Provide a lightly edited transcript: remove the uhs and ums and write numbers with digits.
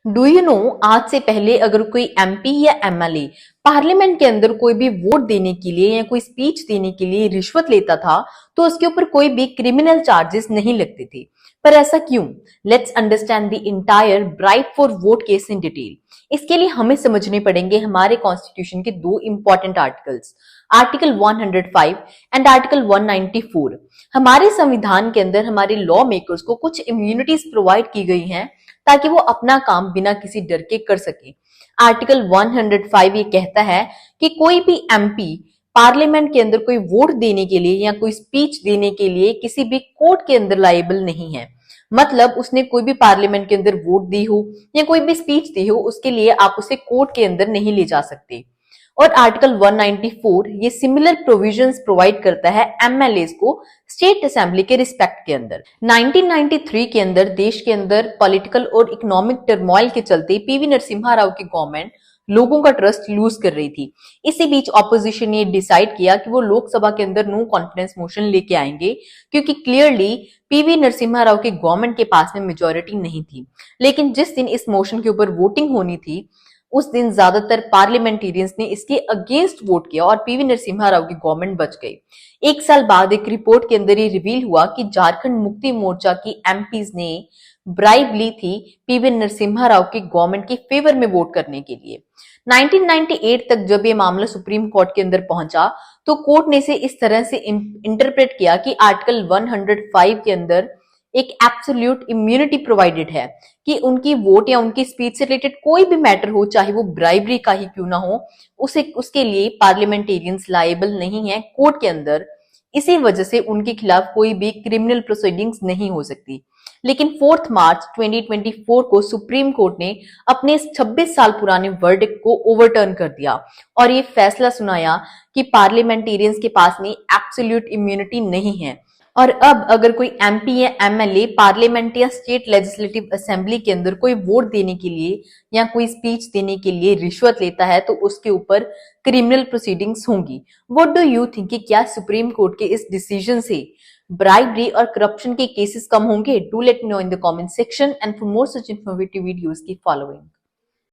Do you know, आज से पहले अगर कोई एमपी या एमएलए पार्लियामेंट के अंदर कोई भी वोट देने के लिए या कोई स्पीच देने के लिए रिश्वत लेता था तो उसके ऊपर कोई भी क्रिमिनल चार्जेस नहीं लगते थे। पर ऐसा क्यों? Let's understand the entire bribe for vote case in detail. इसके लिए हमें समझने पड़ेंगे हमारे कॉन्स्टिट्यूशन के दो important articles, article 105 and article 194। हमारे संविधान के अंदर हमारे लॉ मेकर्स को कुछ इम्यूनिटीज प्रोवाइड की गई हैं ताकि वो अपना काम बिना किसी डर के कर सके। आर्टिकल 105 ये कहता है कि कोई भी एमपी पार्लियामेंट के अंदर कोई वोट देने के लिए या कोई स्पीच देने के लिए किसी भी कोर्ट के अंदर लायबल नहीं है। मतलब उसने कोई भी पार्लियामेंट के अंदर वोट दी हो या कोई भी स्पीच दी हो, उसके लिए आप उसे कोर्ट के अंदर नहीं ले जा सकते। और आर्टिकल 194 ये सिमिलर प्रोविजंस प्रोवाइड करता है एमएलएस को स्टेट असेंबली के रिस्पेक्ट के अंदर। 1993 के अंदर देश के अंदर पॉलिटिकल और इकोनॉमिक टर्मोइल के चलते पीवी नरसिम्हा राव की गवर्नमेंट लोगों का ट्रस्ट लूज कर रही थी। इसी बीच ऑपोजिशन ने डिसाइड किया कि वो लोकसभा के अंदर नो कॉन्फिडेंस मोशन लेके आएंगे, क्योंकि क्लियरली पीवी नरसिम्हा राव की गवर्नमेंट के पास में मेजोरिटी नहीं थी। लेकिन जिस दिन इस मोशन के ऊपर वोटिंग होनी थी उस दिन ज्यादातर पार्लियामेंटेरियंस ने इसके अगेंस्ट वोट किया और पीवी नरसिम्हा राव की गवर्नमेंट बच गई। एक साल बाद एक रिपोर्ट के अंदर ये रिवील हुआ कि झारखंड मुक्ति मोर्चा की एमपीज ने ब्राइब ली थी पीवी नरसिम्हा राव की गवर्नमेंट के फेवर में वोट करने के लिए। 1998 तक जब ये मामला सुप्रीम कोर्ट के अंदर पहुंचा तो कोर्ट ने इसे इस तरह से इंटरप्रेट किया कि आर्टिकल 105 के अंदर एक एब्सोल्यूट इम्यूनिटी प्रोवाइडेड है कि उनकी वोट या उनकी स्पीच से रिलेटेड कोई भी मैटर हो, चाहे वो ब्राइबरी का ही क्यों ना हो, उसके लिए पार्लियामेंटेरियंस लायबल नहीं है कोर्ट के अंदर। इसी वजह से उनके खिलाफ कोई भी क्रिमिनल प्रोसीडिंग्स नहीं हो सकती। लेकिन 4 मार्च 2024 को सुप्रीम कोर्ट ने अपने 26 साल पुराने वर्डिक्ट को ओवरटर्न कर दिया और ये फैसला सुनाया कि पार्लियामेंटेरियंस के पास में एब्सोल्यूट इम्यूनिटी नहीं है। और अब अगर कोई एमपी या एमएलए पार्लियामेंट या स्टेट लेजिस्लेटिव असेंबली के अंदर कोई वोट देने के लिए या कोई स्पीच देने के लिए रिश्वत लेता है तो उसके ऊपर क्रिमिनल प्रोसीडिंग्स होंगी। व्हाट डू यू थिंक कि क्या सुप्रीम कोर्ट के इस डिसीजन से ब्राइबरी और करप्शन के केसेस कम होंगे? Do let me know in the comment section and for more such informative videos keep following.